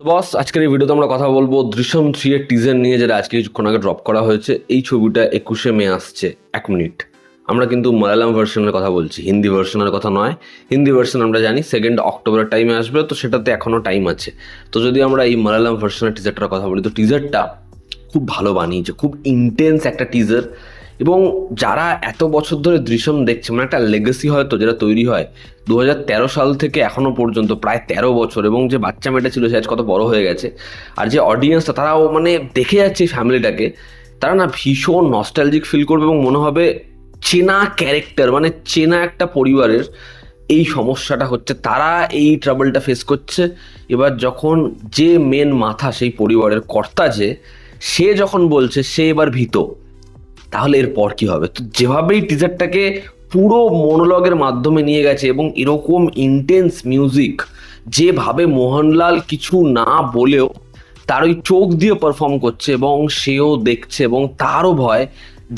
তো বস, আজকের এই ভিডিওতে আমরা কথা বলবো দৃশ্যম 3 এর টিজার নিয়ে, যেটা আজকে কিছুক্ষণ আগে ড্রপ করা হয়েছে। এই ছবিটা 21শে মে আসছে। 1 মিনিট। আমরা কিন্তু মালায়ালাম ভার্সনের কথা বলছি, হিন্দি ভার্সনের কথা নয়। হিন্দি ভার্সন আমরা জানি 2 অক্টোবরের টাইমে আসবে, তো সেটাতে এখনো টাইম আছে। তো যদি আমরা এই মালায়ালাম ভার্সনের টিজারটার কথা বলি, তো টিজারটা খুব ভালো বানিয়েছে, খুব ইন্টেন্স একটা টিজার। এবং যারা এত বছর ধরে দৃশ্যম দেখছে, মানে একটা লেগেসি হয়তো যেটা তৈরি হয় 2013 সাল থেকে এখনো পর্যন্ত, প্রায় 13 বছর। এবং যে বাচ্চা মেয়েটা ছিল সে আজ কত বড় হয়ে গেছে। আর যে অডিয়েন্সটা, তারাও মানে দেখে যাচ্ছে এই ফ্যামিলিটাকে, তারা না ভীষণ নস্টালজিক ফিল করবে এবং মনে হবে চেনা ক্যারেক্টার, মানে চেনা একটা পরিবারের এই সমস্যাটা হচ্ছে, তারা এই ট্রাবলটা ফেস করছে। এবার যখন যে মেন মাথা সেই পরিবারের কর্তা, সে যখন বলছে সে এবার ভীত, তাহলে এরপর কি হবে? তো যেভাবেই টিজারটাকে পুরো মোনোলগের মাধ্যমে নিয়ে গেছে এবং এরকম ইন্টেন্স মিউজিক, যেভাবে মোহনলাল কিছু না বলেও তার ওই চোখ দিয়ে পারফর্ম করছে এবং সেও দেখছে এবং তারও ভয়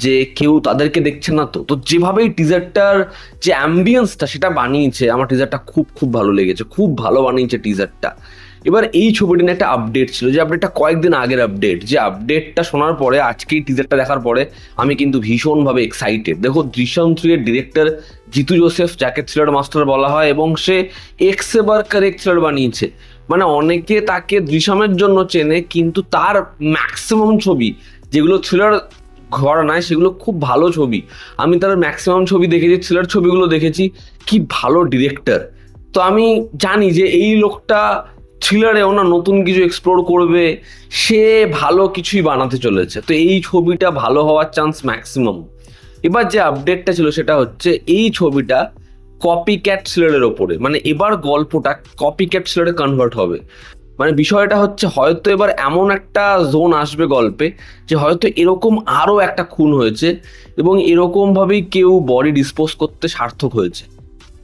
যে কেউ তাদেরকে দেখছে না। তো যেভাবেই টিজারটার যে অ্যাম্বিয়েন্সটা সেটা বানিয়েছে, আমার টিজারটা খুব খুব ভালো লেগেছে, খুব ভালো বানিয়েছে টিজারটা। এবার এই ছবিটি নিয়ে একটা আপডেট ছিল, যে আপডেটটা কয়েকদিন আগের আপডেট। যে আপডেটটা শোনার পরে, আজকেই টিজারটা দেখার পরে আমি কিন্তু ভীষণভাবে এক্সাইটেড। দেখো, দৃশ্যম 3 এর ডিরেক্টর জিতু জোসেফ, যাকে থ্রিলার মাস্টার বলা হয়, এবং সে এক্সেবার কারেক্ট থ্রিলার বানিয়েছে। মানে অনেকে তাকে দৃশ্যমের জন্য চেনে, কিন্তু তার ম্যাক্সিমাম ছবি যেগুলো থ্রিলার ঘরা নয়, সেগুলো খুব ভালো ছবি। আমি তার ম্যাক্সিমাম ছবি দেখেছি, থ্রিলার ছবিগুলো দেখেছি। কি ভালো ডিরেক্টর! তো আমি জানি যে এই লোকটা থ্রিলারে ওনার নতুন কিছু এক্সপ্লোর করবে, সে ভালো কিছুই বানাতে চলেছে। তো এই ছবিটা ভালো হওয়ার চান্স ম্যাক্সিমাম। এবার যে আপডেটটা ছিল সেটা হচ্ছে, এই ছবিটা কপি ক্যাট থ্রিলারের ওপরে, মানে এবার গল্পটা কপি ক্যাট থ্রিলারে কনভার্ট হবে। মানে বিষয়টা হচ্ছে, হয়তো এবার এমন একটা জোন আসবে গল্পে, যে হয়তো এরকম আরও একটা খুন হয়েছে এবং এরকমভাবেই কেউ বডি ডিসপোজ করতে সার্থক হয়েছে।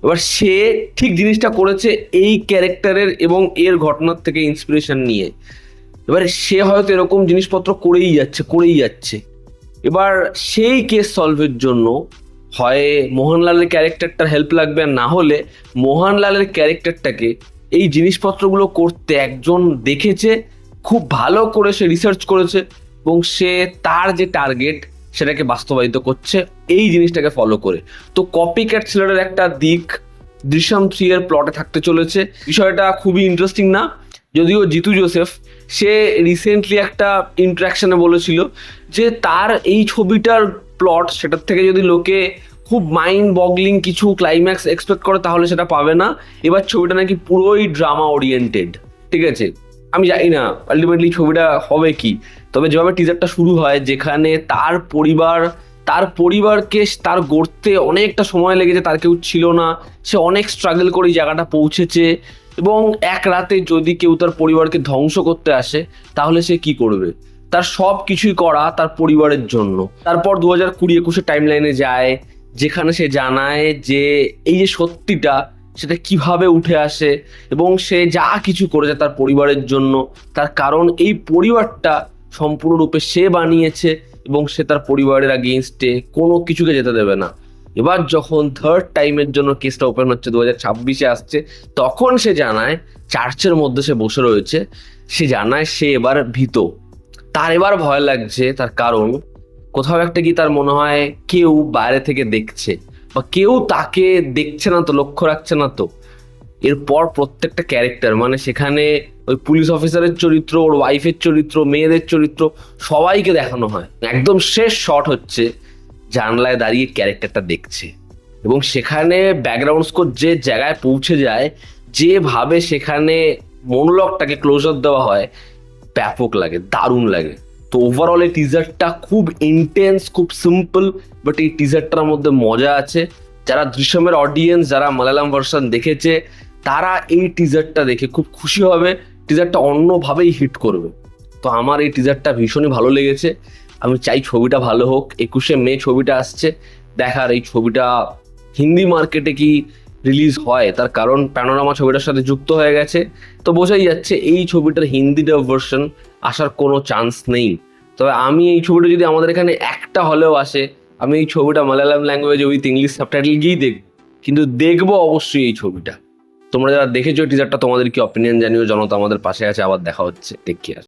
এবার সে ঠিক জিনিসটা করেছে এই ক্যারেক্টারের এবং এর ঘটনার থেকে ইন্সপিরেশন নিয়ে। এবার সে হয়তো এরকম জিনিসপত্র করেই যাচ্ছে। এবার সেই কেস সলভের জন্য হয় মোহনলালের ক্যারেক্টারটার হেল্প লাগবে, আর না হলে মোহনলালের ক্যারেক্টারটাকে এই জিনিসপত্রগুলো করতে একজন দেখেছে, খুব ভালো করে সে রিসার্চ করেছে এবং সে তার যে টার্গেট সেটাকে বাস্তবায়িত করছে এই জিনিসটাকে ফলো করে। তো কপি ক্যাট থ্রিলারের একটা দিক দৃশ্যম 3 এর প্লটে থাকতে চলেছে। বিষয়টা খুবই ইন্টারেস্টিং না? যদিও জিতু জোসেফ, সে রিসেন্টলি একটা ইন্টারাকশনে বলেছিল যে তার এই ছবিটার প্লট, সেটার থেকে যদি লোকে খুব মাইন্ড বগলিং কিছু ক্লাইম্যাক্স এক্সপেক্ট করে, তাহলে সেটা পাবে না। এবার ছবিটা নাকি পুরোই ড্রামা ওরিয়েন্টেড। ঠিক আছে, আমি জানি না আলটিমেটলি ছবিটা হবে কি। তবে যেভাবে টিজারটা শুরু হয়, যেখানে তার পরিবারকে তার গড়তে অনেকটা সময় লেগেছে, তার কেউ ছিল না, সে অনেক স্ট্রাগল করে এই জায়গাটা পৌঁছেছে, এবং এক রাতে যদি কেউ তার পরিবারকে ধ্বংস করতে আসে, তাহলে সে কি করবে? তার সব কিছুই করা তার পরিবারের জন্য। তারপর 2020-21 টাইম লাইনে যায়, যেখানে সে জানায় যে এই যে সত্যিটা, সেটা কিভাবে উঠে আসে, এবং সে যা কিছু করেছে তার পরিবারের জন্য, তার কারণ এই পরিবারটা সম্পূর্ণরূপে সে বানিয়েছে এবং সে তার পরিবারের আগেইনস্টে কোনো কিছুকে যেতে দেবে না। এবার যখন থার্ড টাইমের জন্য কেসটা ওপেন হচ্ছে, 2026-এ আসছে, তখন সে জানায়, চার্চের মধ্যে সে বসে রয়েছে, সে জানায় সে এবার ভীত। তার এবার ভয় লাগছে, তার কারণ কোথাও একটা কি তার মনে হয় কেউ বাইরে থেকে দেখছে, বা কেউ তাকে দেখছে না তো, লক্ষ্য রাখছে না তো। এরপর প্রত্যেকটা ক্যারেক্টার, মানে সেখানে ওই পুলিশ অফিসারের চরিত্র, ওর ওয়াইফের চরিত্র, মেয়েদের চরিত্র, সবাইকে দেখানো হয়। একদম শেষ শট হচ্ছে জানলায় দাঁড়িয়ে ক্যারেক্টারটা দেখছে, এবং সেখানে ব্যাকগ্রাউন্ড স্কোর যে জায়গায় পৌঁছে যায়, যেভাবে সেখানে মনোলগটাকে ক্লোজার দেওয়া হয়, ব্যাপক লাগে, দারুণ লাগে। তো ওভারঅল এই টিজারটা খুব ইন্টেন্স, খুব সিম্পল, বাট এই টিজারটার মধ্যে মজা আছে। যারা দৃশ্যমের অডিয়েন্স, যারা মালায়ালাম ভার্সন দেখেছে, তারা এই টিজারটা দেখে খুব খুশি হবে, টিজারটা অন্যভাবেই হিট করবে। তো আমার এই টিজারটা ভীষণই ভালো লেগেছে। আমি চাই ছবিটা ভালো হোক। 21শে মে ছবিটা আসছে, দেখার এই ছবিটা হিন্দি মার্কেটে কি রিলিজ হয়, তার কারণ প্যানোরামা ছবিটার সাথে যুক্ত হয়ে গেছে। তো বোঝাই যাচ্ছে এই ছবিটার হিন্দি ডাব ভার্সন আসার কোনো চান্স নেই। তবে আমি এই ছবিটা যদি আমাদের এখানে একটা হলেও আসে, আমি এই ছবিটা মালায়ালাম ল্যাঙ্গুয়েজে উইথ ইংলিশ সাবটাইটেল গিয়েই দেখব, কিন্তু দেখবো অবশ্যই এই ছবিটা। তোমরা যারা দেখেছো টিজারটা তোমাদের কি অপিনিয়ন জানিও, জনতা আমাদের পাশে আছে, আবার দেখা হচ্ছে, টেক কেয়ার।